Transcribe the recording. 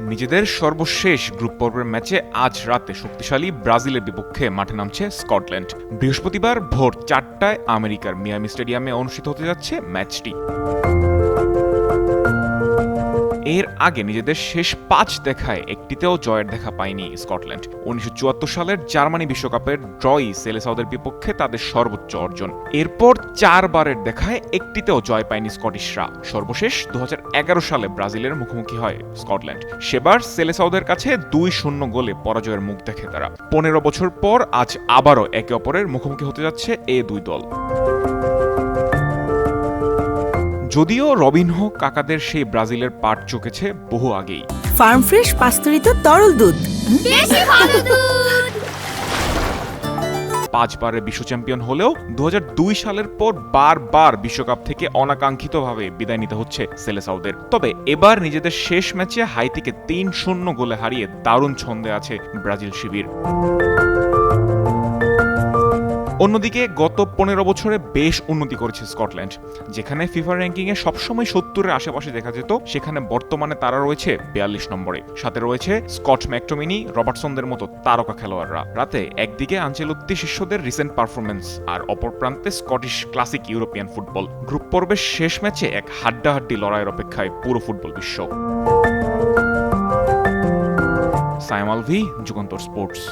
নিজেদের সর্বশেষ গ্রুপ পর্বের ম্যাচে আজ রাতে শক্তিশালী ব্রাজিলের বিপক্ষে মাঠে নামছে স্কটল্যান্ড। বৃহস্পতিবার ভোর 4টায় আমেরিকার মিয়ামি স্টেডিয়ামে অনুষ্ঠিত হতে যাচ্ছে ম্যাচটি। এর আগে নিজেদের শেষ 5 দেখায় একটিতেও জয়ের দেখা পায়নি স্কটল্যান্ড। 1974 সালের জার্মানি বিশ্বকাপের ড্রই সেলেসাওদের বিপক্ষে তাদের সর্বোচ্চ অর্জন। এরপর 4 বারের দেখায় একটিতেও জয় পায়নি স্কটিশরা। সর্বশেষ 2011 সালে ব্রাজিলের মুখোমুখি হয় স্কটল্যান্ড। সেবার সেলেসাওদের কাছে 2-0 গোলে পরাজয়ের মুখ দেখে তারা। 15 বছর পর আজ আবারও একে অপরের মুখোমুখি হতে যাচ্ছে এই দুই দল। যদিও রবিনহো কাকাদের সেই ব্রাজিলের পাট চুকেছে বহু আগেই। ফার্ম ফ্রেশ পাস্তুরিত তরল দুধ, বেশি ভালো দুধ। 5 বারের বিশ্ব চ্যাম্পিয়ন হলেও 2002 সালের পর বারবার বিশ্বকাপ থেকে অনাকাঙ্ক্ষিতভাবে বিদায় নিতে হচ্ছে সেলেসাওদের। তবে এবার নিজেদের শেষ ম্যাচে হাইতিকে 3-0 গোলে হারিয়ে দারুণ ছন্দে আছে ব্রাজিল শিবির। অন্যদিকে গত 15 বছরে বেশ উন্নতি করেছে স্কটল্যান্ড। যেখানে ফিফা র্যাঙ্কিংয়ে সবসময় 70-এর আশেপাশে দেখা যেত, সেখানে বর্তমানে তারা রয়েছে 42 নম্বরে। সাথে রয়েছে স্কট ম্যাকটোমিনি, রবার্টসনদের মতো তারকা খেলোয়াড়রা। রাতে একদিকে আনচেলত্তি শিষ্যদের রিসেন্ট পারফরমেন্স, আর অপর প্রান্তে Scottish classic European football. Group পর্বের শেষ ম্যাচে এক হাড্ডাহাড্ডি লড়াইয়ের অপেক্ষায় পুরো ফুটবল বিশ্ব। সাইম আলভি, যুগান্তর স্পোর্টস।